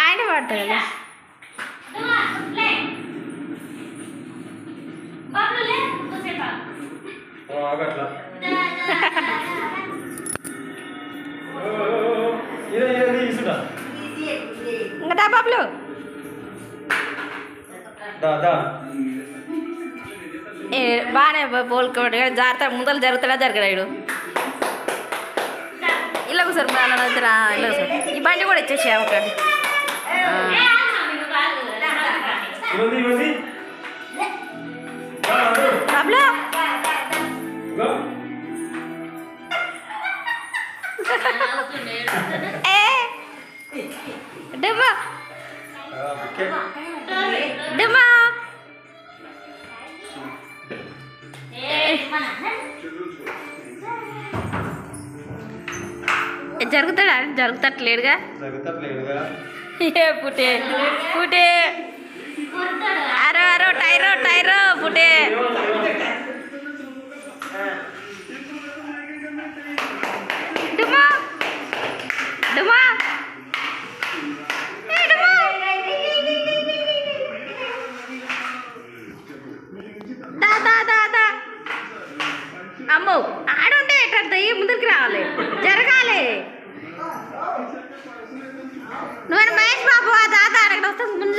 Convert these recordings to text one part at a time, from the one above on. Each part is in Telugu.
ఆయన పడతాడు కదా. ఇంకా దా బాబులు బాగానే పోల్కోడు జాగ్రత్త ముందలు జరుగుతాడా జరగడాడు. ఇలా కూర్చోరు అలా దగ్గర ఇలా కూర్చోరు. ఈ బండి కూడా ఇచ్చేసి ఒకటి బాబులు డమ్మా డమ్మా జరుగుతాడా జరుగుతట్లేడుగా ఏ పుట్టే పుట్టే అరో అరో టైరో టైరో పుట్టే డుమా డుమా అమ్మో ఆడుంటే ఎట్ట ముందుకు రావాలి జరగాలి. నువ్వు మహేష్ బాబు ఆ దాదా అడగడం వస్తే ముందు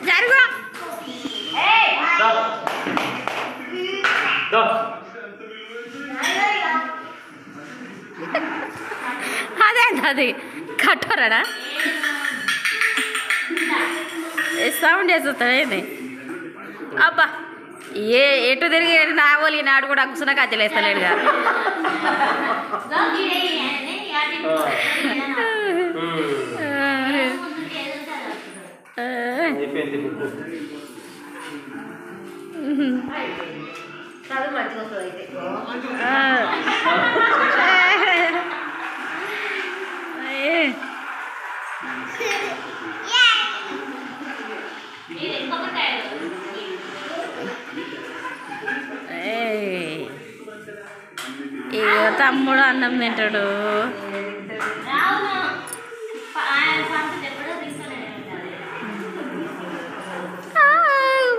జరుగు అదేంటది కట్టోరాడా సౌండ్ చేస్తాడు ఏంది అబ్బా ఎటు తిరిగి నా ఓలి నాడు కూడా కుసున కచ్చలేస్తలేడుగా. తమ్ముడు అన్నం తింటాడు.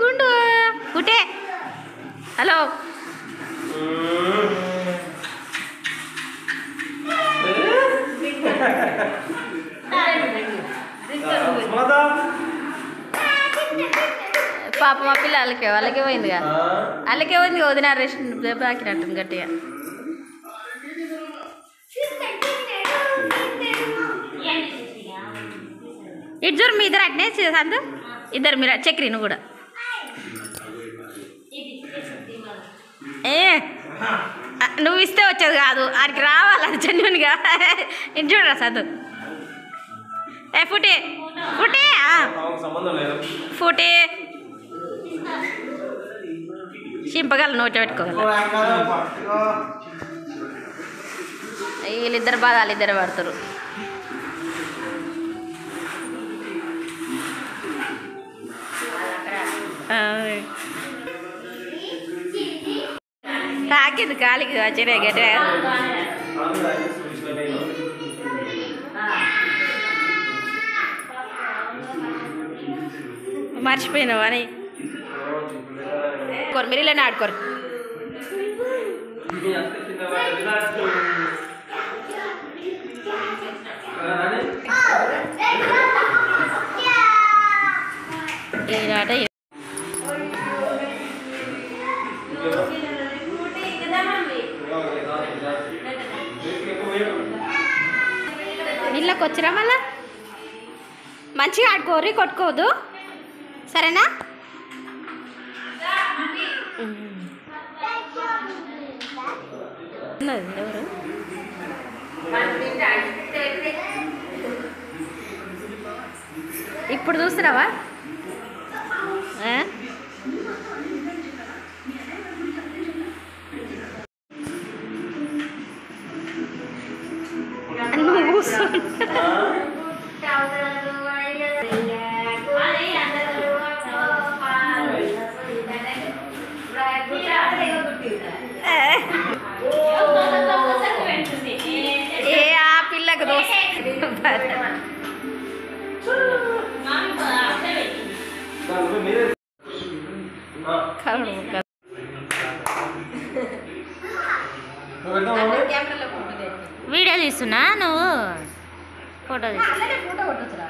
గుండు కుటే హలో పాప మా పిల్ల వాళ్ళకే పోయిందిగా వాళ్ళకే పోయింది వదిన రెస్ట్ బాకినట్టుంది గట్టిగా. ఇద్దరు మీ ఇద్దరు అట్నే సందు ఇద్దరు మీరు చక్రీను కూడా నువ్వు ఇస్తే వచ్చేది కాదు ఆడికి రావాలి జన్యునిగా. ఇటు చూడరా సందు ఫుటే ఫుటే ఫుటే చింపగల నోట పెట్టుకోగల. వీళ్ళిద్దరు బాగా వాళ్ళిద్దరు పడతారు. తాకింది కాలికి వచ్చినాయి గట్టిగా. మర్చిపోయినావు అని మీరు ఇలా ఆడుకోరు. ఈనాట ఇళ్ళకి వచ్చిరా మళ్ళా మంచిగా ఆడుకోరి కొట్టుకోవద్దు సరేనా. ఎవరు ఇప్పుడు చూస్తున్నావా ఏ ఆ పిల్లకు దోశ వీడియో తీస్తున్నా నువ్వు ఫోటో తీస్తున్నా